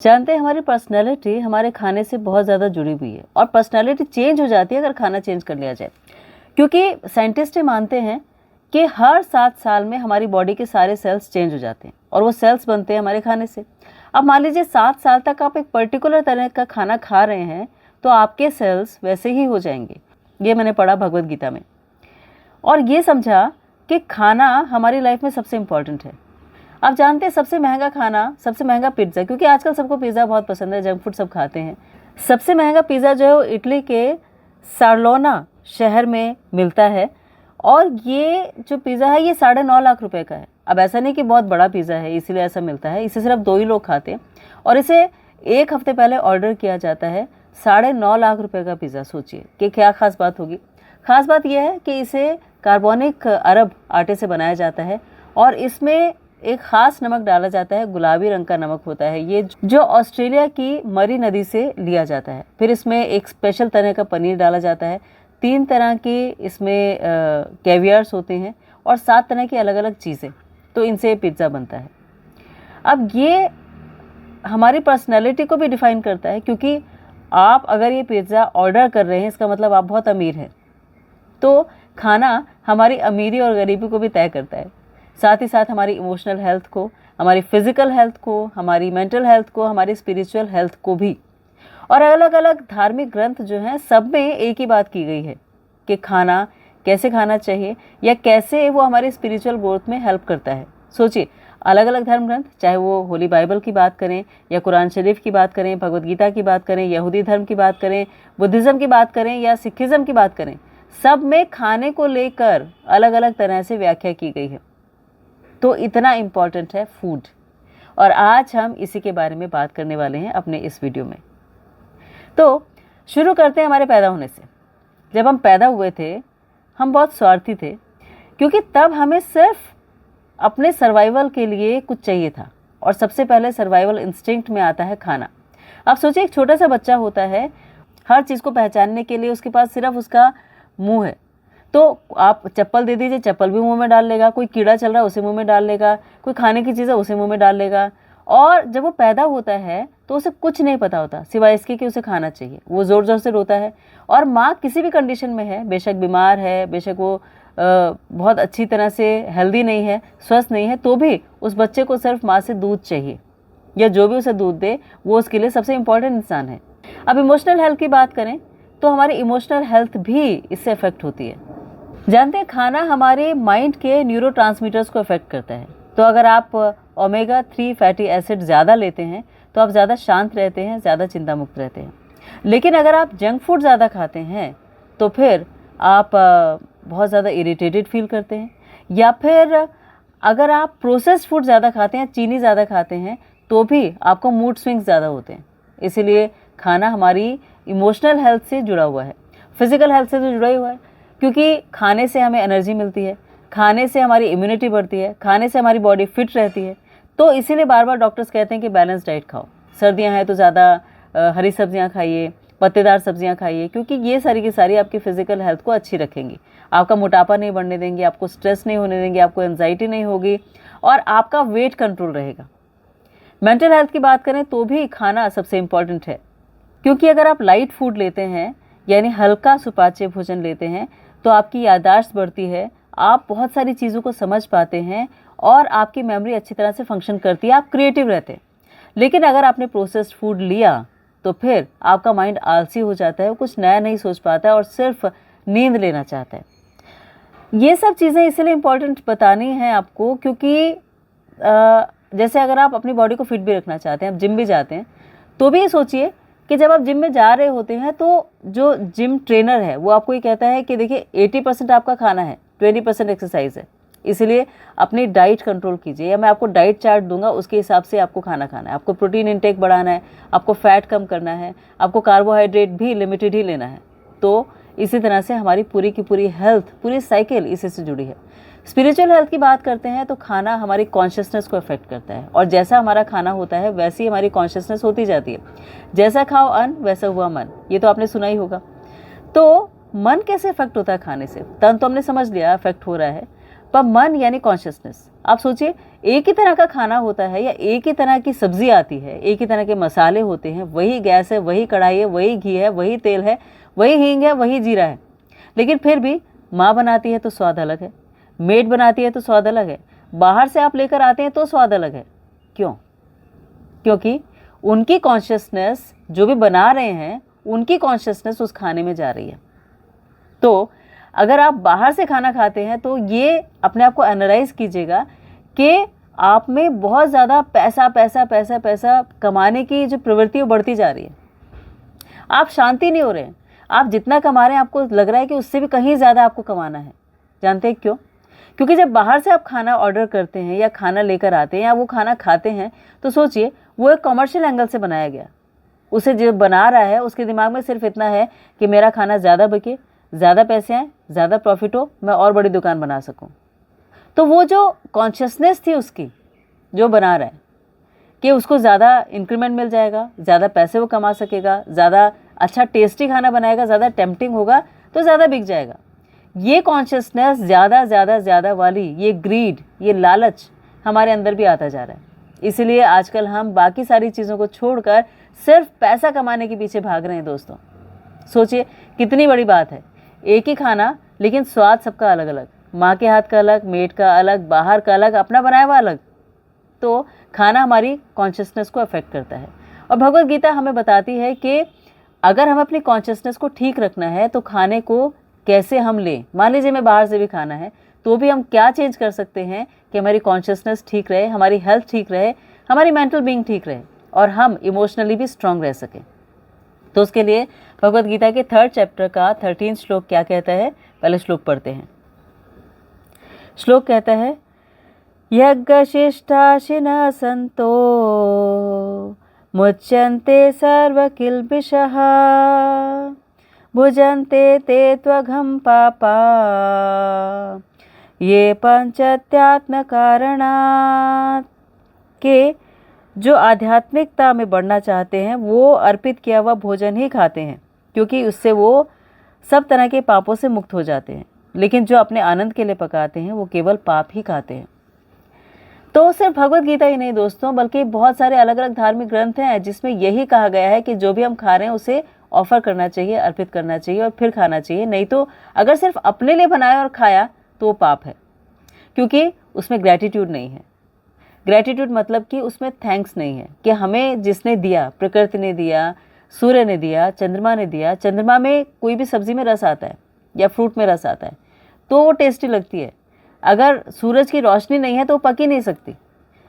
जानते हैं हमारी पर्सनैलिटी हमारे खाने से बहुत ज़्यादा जुड़ी हुई है और पर्सनैलिटी चेंज हो जाती है अगर खाना चेंज कर लिया जाए, क्योंकि साइंटिस्ट ये मानते हैं कि हर 7 साल में हमारी बॉडी के सारे सेल्स चेंज हो जाते हैं और वो सेल्स बनते हैं हमारे खाने से। अब मान लीजिए 7 साल तक आप एक पर्टिकुलर तरह का खाना खा रहे हैं तो आपके सेल्स वैसे ही हो जाएंगे। ये मैंने पढ़ा भगवद गीता में और ये समझा कि खाना हमारी लाइफ में सबसे इम्पॉर्टेंट है। आप जानते हैं सबसे महंगा खाना, सबसे महंगा पिज़्ज़ा, क्योंकि आजकल सबको पिज़्ज़ा बहुत पसंद है, जंक फूड सब खाते हैं। सबसे महंगा पिज़्ज़ा जो है वो इटली के सार्लोना शहर में मिलता है और ये जो पिज़्ज़ा है ये 9.5 लाख रुपए का है। अब ऐसा नहीं कि बहुत बड़ा पिज़्ज़ा है इसीलिए ऐसा मिलता है, इसे सिर्फ 2 ही लोग खाते हैं और इसे 1 हफ्ते पहले ऑर्डर किया जाता है। 9.5 लाख रुपए का पिज़्ज़ा, सोचिए कि क्या खास बात होगी। खास बात यह है कि इसे कार्बोनिक अरब आटे से बनाया जाता है और इसमें एक खास नमक डाला जाता है, गुलाबी रंग का नमक होता है ये, जो ऑस्ट्रेलिया की मरी नदी से लिया जाता है। फिर इसमें एक स्पेशल तरह का पनीर डाला जाता है, 3 तरह के इसमें कैवियर्स होते हैं और 7 तरह की अलग अलग चीज़ें, तो इनसे पिज़्ज़ा बनता है। अब ये हमारी पर्सनैलिटी को भी डिफाइन करता है, क्योंकि आप अगर ये पिज़्ज़ा ऑर्डर कर रहे हैं इसका मतलब आप बहुत अमीर हैं। तो खाना हमारी अमीरी और गरीबी को भी तय करता है, साथ ही साथ हमारी इमोशनल हेल्थ को, हमारी फिजिकल हेल्थ को, हमारी मेंटल हेल्थ को, हमारी स्पिरिचुअल हेल्थ को भी। और अलग अलग धार्मिक ग्रंथ जो हैं सब में एक ही बात की गई है कि खाना कैसे खाना चाहिए या कैसे वो हमारे स्पिरिचुअल ग्रोथ में हेल्प करता है। सोचिए, अलग अलग धर्म ग्रंथ, चाहे वो होली बाइबल की बात करें या कुरान शरीफ की बात करें, भगवद गीता की बात करें, यहूदी धर्म की बात करें, बुद्धिज़्म की बात करें या सिखिज़्म की बात करें, सब में खाने को लेकर अलग अलग तरह से व्याख्या की गई है। तो इतना इम्पॉर्टेंट है फूड, और आज हम इसी के बारे में बात करने वाले हैं अपने इस वीडियो में। तो शुरू करते हैं हमारे पैदा होने से। जब हम पैदा हुए थे हम बहुत स्वार्थी थे, क्योंकि तब हमें सिर्फ अपने सर्वाइवल के लिए कुछ चाहिए था और सबसे पहले सर्वाइवल इंस्टिंक्ट में आता है खाना। अब सोचिए, एक छोटा सा बच्चा होता है, हर चीज़ को पहचानने के लिए उसके पास सिर्फ उसका मुँह है, तो आप चप्पल दे दीजिए, चप्पल भी मुंह में डाल लेगा, कोई कीड़ा चल रहा है उसे मुंह में डाल लेगा, कोई खाने की चीज़ है उसे मुंह में डाल लेगा। और जब वो पैदा होता है तो उसे कुछ नहीं पता होता सिवाय इसके कि उसे खाना चाहिए। वो ज़ोर ज़ोर से रोता है और माँ किसी भी कंडीशन में है, बेशक बीमार है, बेशक वो बहुत अच्छी तरह से हेल्दी नहीं है, स्वस्थ नहीं है, तो भी उस बच्चे को सिर्फ माँ से दूध चाहिए या जो भी उसे दूध दे वो उसके लिए सबसे इम्पॉर्टेंट इंसान है। अब इमोशनल हेल्थ की बात करें तो हमारी इमोशनल हेल्थ भी इससे अफेक्ट होती है। जानते हैं खाना हमारे माइंड के न्यूरोट्रांसमीटर्स को अफेक्ट करता है। तो अगर आप ओमेगा 3 फैटी एसिड ज़्यादा लेते हैं तो आप ज़्यादा शांत रहते हैं, ज़्यादा चिंता मुक्त रहते हैं। लेकिन अगर आप जंक फूड ज़्यादा खाते हैं तो फिर आप बहुत ज़्यादा इरिटेटेड फील करते हैं, या फिर अगर आप प्रोसेस्ड फूड ज़्यादा खाते हैं, चीनी ज़्यादा खाते हैं, तो भी आपको मूड स्विंग्स ज़्यादा होते हैं। इसीलिए खाना हमारी इमोशनल हेल्थ से जुड़ा हुआ है, फिजिकल हेल्थ से तो जुड़ा ही हुआ है, क्योंकि खाने से हमें एनर्जी मिलती है, खाने से हमारी इम्यूनिटी बढ़ती है, खाने से हमारी बॉडी फिट रहती है। तो इसीलिए बार बार डॉक्टर्स कहते हैं कि बैलेंस डाइट खाओ। सर्दियां हैं तो ज़्यादा हरी सब्जियां खाइए, पत्तेदार सब्जियां खाइए, क्योंकि ये सारी की सारी आपकी फिजिकल हेल्थ को अच्छी रखेंगी, आपका मोटापा नहीं बढ़ने देंगे, आपको स्ट्रेस नहीं होने देंगे, आपको एंजाइटी नहीं होगी और आपका वेट कंट्रोल रहेगा। मेंटल हेल्थ की बात करें तो भी खाना सबसे इम्पॉर्टेंट है, क्योंकि अगर आप लाइट फूड लेते हैं यानी हल्का सुपाच्य भोजन लेते हैं तो आपकी याददाश्त बढ़ती है, आप बहुत सारी चीज़ों को समझ पाते हैं और आपकी मेमोरी अच्छी तरह से फंक्शन करती है, आप क्रिएटिव रहते हैं। लेकिन अगर आपने प्रोसेस्ड फूड लिया तो फिर आपका माइंड आलसी हो जाता है, वो कुछ नया नहीं सोच पाता है और सिर्फ नींद लेना चाहता है। ये सब चीज़ें इसलिए इम्पॉर्टेंट बतानी हैं आपको, क्योंकि जैसे अगर आप अपनी बॉडी को फिट भी रखना चाहते हैं, आप जिम भी जाते हैं, तो भी सोचिए कि जब आप जिम में जा रहे होते हैं तो जो जिम ट्रेनर है वो आपको ये कहता है कि देखिए 80% आपका खाना है, 20% एक्सरसाइज है, इसलिए अपनी डाइट कंट्रोल कीजिए, या मैं आपको डाइट चार्ट दूंगा, उसके हिसाब से आपको खाना खाना है, आपको प्रोटीन इंटेक बढ़ाना है, आपको फैट कम करना है, आपको कार्बोहाइड्रेट भी लिमिटेड ही लेना है। तो इसी तरह से हमारी पूरी की पूरी हेल्थ, पूरी साइकिल इसी से जुड़ी है। स्पिरिचुअल हेल्थ की बात करते हैं तो खाना हमारी कॉन्शियसनेस को अफेक्ट करता है, और जैसा हमारा खाना होता है वैसी हमारी कॉन्शियसनेस होती जाती है। जैसा खाओ अन्न वैसा हुआ मन, ये तो आपने सुना ही होगा। तो मन कैसे अफेक्ट होता है खाने से? तन तो हमने समझ लिया अफेक्ट हो रहा है, पर मन यानी कॉन्शियसनेस, आप सोचिए एक ही तरह का खाना होता है या एक ही तरह की सब्जी आती है, एक ही तरह के मसाले होते हैं, वही गैस है, वही कढ़ाई है, वही घी है, वही तेल है, वही हींग है, वही जीरा है, लेकिन फिर भी माँ बनाती है तो स्वाद अलग है, मेड बनाती है तो स्वाद अलग है, बाहर से आप लेकर आते हैं तो स्वाद अलग है। क्यों? क्योंकि उनकी कॉन्शियसनेस, जो भी बना रहे हैं उनकी कॉन्शियसनेस उस खाने में जा रही है। तो अगर आप बाहर से खाना खाते हैं तो ये अपने आप को एनालाइज कीजिएगा कि आप में बहुत ज़्यादा पैसा पैसा पैसा पैसा कमाने की जो प्रवृत्ति वो बढ़ती जा रही है, आप शांति नहीं हो रहे हैं। आप जितना कमा रहे हैं आपको लग रहा है कि उससे भी कहीं ज़्यादा आपको कमाना है। जानते हैं क्यों? क्योंकि जब बाहर से आप खाना ऑर्डर करते हैं या खाना लेकर आते हैं या वो खाना खाते हैं तो सोचिए वो एक कमर्शियल एंगल से बनाया गया, उसे जो बना रहा है उसके दिमाग में सिर्फ इतना है कि मेरा खाना ज़्यादा बिके, ज़्यादा पैसे आएँ, ज़्यादा प्रॉफिट हो, मैं और बड़ी दुकान बना सकूं। तो वो जो कॉन्शियसनेस थी उसकी, जो बना रहा है कि उसको ज़्यादा इंक्रीमेंट मिल जाएगा, ज़्यादा पैसे वो कमा सकेगा, ज़्यादा अच्छा टेस्टी खाना बनाएगा, ज़्यादा टेम्पटिंग होगा तो ज़्यादा बिक जाएगा, ये कॉन्शियसनेस ज़्यादा ज़्यादा ज़्यादा वाली, ये ग्रीड, ये लालच हमारे अंदर भी आता जा रहा है। इसलिए आजकल हम बाकी सारी चीज़ों को छोड़कर सिर्फ पैसा कमाने के पीछे भाग रहे हैं। दोस्तों सोचिए कितनी बड़ी बात है, एक ही खाना लेकिन स्वाद सबका अलग अलग, माँ के हाथ का अलग, मेड का अलग, बाहर का अलग, अपना बनाया हुआ अलग। तो खाना हमारी कॉन्शियसनेस को अफेक्ट करता है। और भगवद गीता हमें बताती है कि अगर हमें अपनी कॉन्शियसनेस को ठीक रखना है तो खाने को कैसे हम लें। मान लीजिए मैं बाहर से भी खाना है तो भी हम क्या चेंज कर सकते हैं कि हमारी कॉन्शियसनेस ठीक रहे, हमारी हेल्थ ठीक रहे, हमारी मेंटल बीइंग ठीक रहे और हम इमोशनली भी स्ट्रांग रह सकें। तो उसके लिए भगवद गीता के 3rd चैप्टर का 13 श्लोक क्या कहता है, पहले श्लोक पढ़ते हैं। श्लोक कहता है, यज्ञशिष्टाशिनः सन्तो मुच्यन्ते सर्वकिल्बिषः भुजन्ते ते त्वघं पापा ये पंचत्यात्मकारणात्, के जो आध्यात्मिकता में बढ़ना चाहते हैं वो अर्पित किया हुआ भोजन ही खाते हैं क्योंकि उससे वो सब तरह के पापों से मुक्त हो जाते हैं, लेकिन जो अपने आनंद के लिए पकाते हैं वो केवल पाप ही खाते हैं। तो सिर्फ भगवद गीता ही नहीं दोस्तों, बल्कि बहुत सारे अलग अलग धार्मिक ग्रंथ हैं जिसमें यही कहा गया है कि जो भी हम खा रहे हैं उसे ऑफर करना चाहिए, अर्पित करना चाहिए और फिर खाना चाहिए। नहीं तो अगर सिर्फ अपने लिए बनाया और खाया तो वो पाप है, क्योंकि उसमें ग्रैटिट्यूड नहीं है। ग्रैटिट्यूड मतलब कि उसमें थैंक्स नहीं है कि हमें जिसने दिया, प्रकृति ने दिया, सूर्य ने दिया, चंद्रमा ने दिया। चंद्रमा में कोई भी सब्जी में रस आता है या फ्रूट में रस आता है तो वो टेस्टी लगती है। अगर सूरज की रोशनी नहीं है तो वो पक ही नहीं सकती।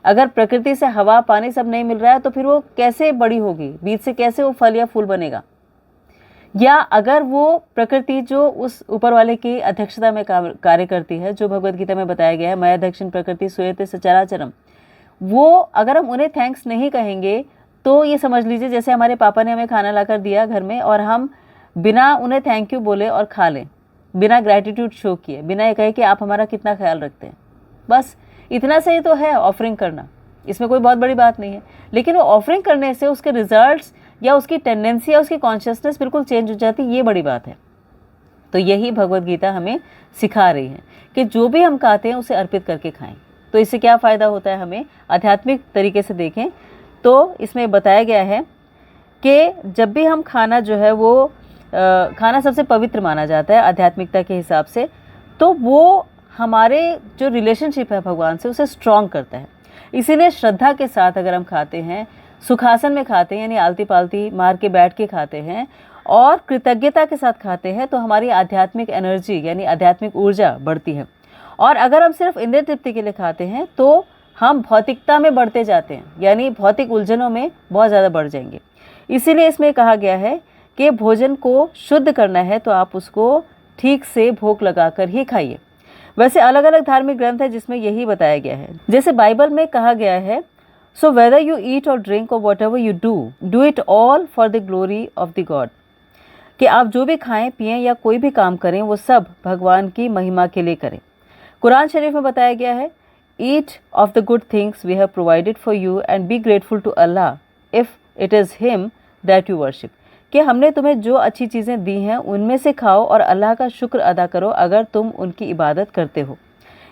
अगर प्रकृति से हवा पानी सब नहीं मिल रहा है तो फिर वो कैसे बड़ी होगी, बीज से कैसे वो फल या फूल बनेगा। या अगर वो प्रकृति जो उस ऊपर वाले की अध्यक्षता में कार्य करती है, जो भगवद गीता में बताया गया है, मया दक्षिण प्रकृति सूयते सचराचरम, वो अगर हम उन्हें थैंक्स नहीं कहेंगे तो ये समझ लीजिए जैसे हमारे पापा ने हमें खाना लाकर दिया घर में और हम बिना उन्हें थैंक यू बोले और खा लें, बिना ग्रैटिट्यूड शो किए, बिना ये कहे कि आप हमारा कितना ख्याल रखते हैं। बस इतना सही तो है ऑफरिंग करना, इसमें कोई बहुत बड़ी बात नहीं है। लेकिन वो ऑफरिंग करने से उसके रिजल्ट्स या उसकी टेंडेंसी या उसकी कॉन्शियसनेस बिल्कुल चेंज हो जाती, ये बड़ी बात है। तो यही भगवद गीता हमें सिखा रही है कि जो भी हम खाते हैं उसे अर्पित करके खाएं। तो इससे क्या फ़ायदा होता है, हमें आध्यात्मिक तरीके से देखें तो इसमें बताया गया है कि जब भी हम खाना जो है वो खाना सबसे पवित्र माना जाता है आध्यात्मिकता के हिसाब से, तो वो हमारे जो रिलेशनशिप है भगवान से उसे स्ट्रॉन्ग करता है। इसीलिए श्रद्धा के साथ अगर हम खाते हैं, सुखासन में खाते हैं यानी आलती पालती मार के बैठ के खाते हैं और कृतज्ञता के साथ खाते हैं तो हमारी आध्यात्मिक एनर्जी यानी आध्यात्मिक ऊर्जा बढ़ती है। और अगर हम सिर्फ इंद्रिय तृप्ति के लिए खाते हैं तो हम भौतिकता में बढ़ते जाते हैं, यानी भौतिक उलझनों में बहुत ज़्यादा बढ़ जाएंगे। इसीलिए इसमें कहा गया है कि भोजन को शुद्ध करना है तो आप उसको ठीक से भोग लगाकर ही खाइए। वैसे अलग अलग धार्मिक ग्रंथ है जिसमें यही बताया गया है। जैसे बाइबल में कहा गया है, सो वेदर यू ईट और ड्रिंक और what ever you do it all for the glory of the God, कि आप जो भी खाएं पिएं या कोई भी काम करें वो सब भगवान की महिमा के लिए करें। कुरान शरीफ में बताया गया है, eat of the good things we have provided for you and be grateful to Allah if it is him that you worship, कि हमने तुम्हें जो अच्छी चीज़ें दी हैं उनमें से खाओ और अल्लाह का शुक्र अदा करो अगर तुम उनकी इबादत करते हो।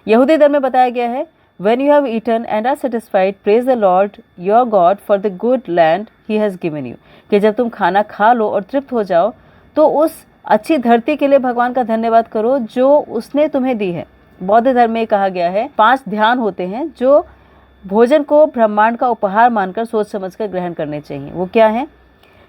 यहूदी धर्म में बताया गया है, When you have eaten and are satisfied, praise the Lord your God for the good land He has given you. कि जब तुम खाना खा लो और तृप्त हो जाओ तो उस अच्छी धरती के लिए भगवान का धन्यवाद करो जो उसने तुम्हें दी है। बौद्ध धर्म में कहा गया है 5 ध्यान होते हैं जो भोजन को ब्रह्मांड का उपहार मानकर सोच समझकर ग्रहण करने चाहिए। वो क्या है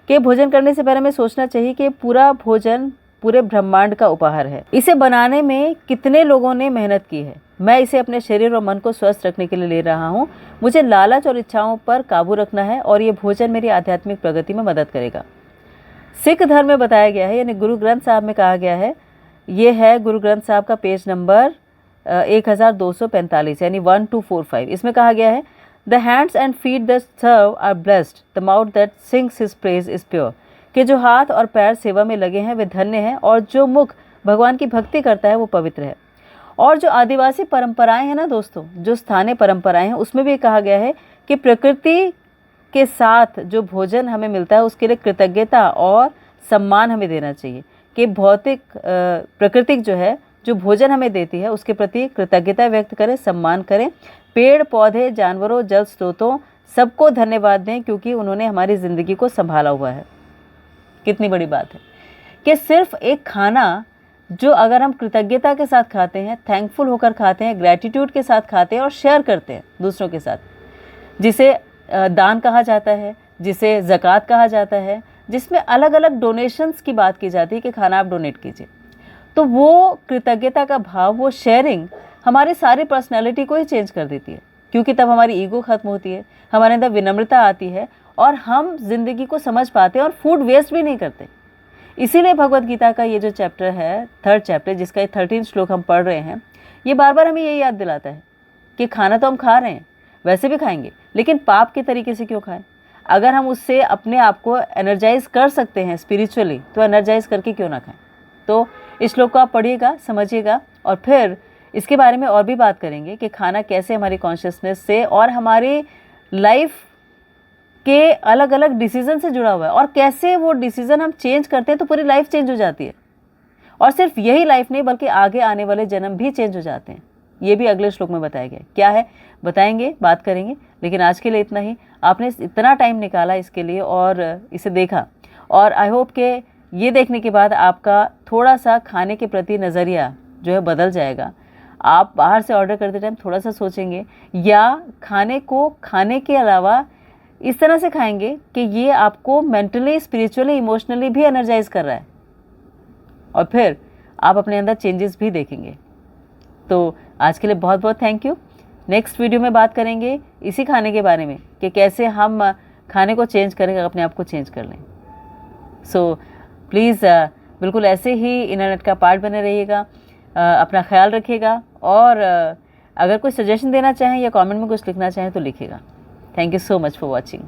कि भोजन करने से पहले हमें सोचना चाहिए कि पूरा भोजन पूरे ब्रह्मांड का उपहार है। इसे बनाने में कितने लोगों ने मेहनत की है। मैं इसे अपने शरीर और मन को स्वस्थ रखने के लिए ले रहा हूँ। मुझे लालच और इच्छाओं पर काबू रखना है और ये भोजन मेरी आध्यात्मिक प्रगति में मदद करेगा। सिख धर्म में बताया गया है, यानी गुरु ग्रंथ साहब में कहा गया है, ये है गुरु ग्रंथ साहब का पेज नंबर 1245 यानी 1245। इसमें कहा गया है, the hands and feet that serve are blessed, the mouth that sings his praise is pure. कि जो हाथ और पैर सेवा में लगे हैं वे धन्य हैं और जो मुख भगवान की भक्ति करता है वो पवित्र है। और जो आदिवासी परंपराएं हैं ना दोस्तों, जो स्थानीय परंपराएं हैं, उसमें भी कहा गया है कि प्रकृति के साथ जो भोजन हमें मिलता है उसके लिए कृतज्ञता और सम्मान हमें देना चाहिए। कि भौतिक प्रकृति जो है जो भोजन हमें देती है उसके प्रति कृतज्ञता व्यक्त करें, सम्मान करें। पेड़ पौधे, जानवरों, जल स्रोतों सबको धन्यवाद दें क्योंकि उन्होंने हमारी ज़िंदगी को संभाला हुआ है। कितनी बड़ी बात है कि सिर्फ एक खाना जो अगर हम कृतज्ञता के साथ खाते हैं, थैंकफुल होकर खाते हैं, ग्रैटिट्यूड के साथ खाते हैं और शेयर करते हैं दूसरों के साथ, जिसे दान कहा जाता है, जिसे ज़कात कहा जाता है, जिसमें अलग अलग डोनेशंस की बात की जाती है कि खाना आप डोनेट कीजिए, तो वो कृतज्ञता का भाव, वो शेयरिंग हमारी सारी पर्सनैलिटी को ही चेंज कर देती है। क्योंकि तब हमारी ईगो खत्म होती है, हमारे अंदर विनम्रता आती है और हम जिंदगी को समझ पाते हैं और फूड वेस्ट भी नहीं करते। इसीलिए भगवत गीता का ये जो चैप्टर है, 3rd चैप्टर, जिसका 13 श्लोक हम पढ़ रहे हैं, ये बार बार हमें यही याद दिलाता है कि खाना तो हम खा रहे हैं, वैसे भी खाएंगे, लेकिन पाप के तरीके से क्यों खाएं। अगर हम उससे अपने आप को एनर्जाइज कर सकते हैं स्पिरिचुअली, तो एनर्जाइज करके क्यों ना खाएं। तो इस श्लोक को आप पढ़िएगा, समझिएगा और फिर इसके बारे में और भी बात करेंगे कि खाना कैसे हमारी कॉन्शियसनेस से और हमारी लाइफ के अलग अलग डिसीजन से जुड़ा हुआ है और कैसे वो डिसीजन हम चेंज करते हैं तो पूरी लाइफ चेंज हो जाती है। और सिर्फ यही लाइफ नहीं बल्कि आगे आने वाले जन्म भी चेंज हो जाते हैं। ये भी अगले श्लोक में बताया गया क्या है, बताएंगे, बात करेंगे। लेकिन आज के लिए इतना ही। आपने इतना टाइम निकाला इसके लिए और इसे देखा, और आई होप कि ये देखने के बाद आपका थोड़ा सा खाने के प्रति नज़रिया जो है बदल जाएगा। आप बाहर से ऑर्डर करते टाइम थोड़ा सा सोचेंगे या खाने को खाने के अलावा इस तरह से खाएंगे कि ये आपको मेंटली, स्पिरिचुअली, इमोशनली भी एनर्जाइज कर रहा है, और फिर आप अपने अंदर चेंजेस भी देखेंगे। तो आज के लिए बहुत बहुत थैंक यू। नेक्स्ट वीडियो में बात करेंगे इसी खाने के बारे में कि कैसे हम खाने को चेंज करें, अपने आप को चेंज कर लें। सो प्लीज़ बिल्कुल ऐसे ही इंटरनेट का पार्ट बने रहिएगा, अपना ख्याल रखिएगा, और अगर कोई सजेशन देना चाहें या कमेंट में कुछ लिखना चाहें तो लिखिएगा। Thank you so much for watching.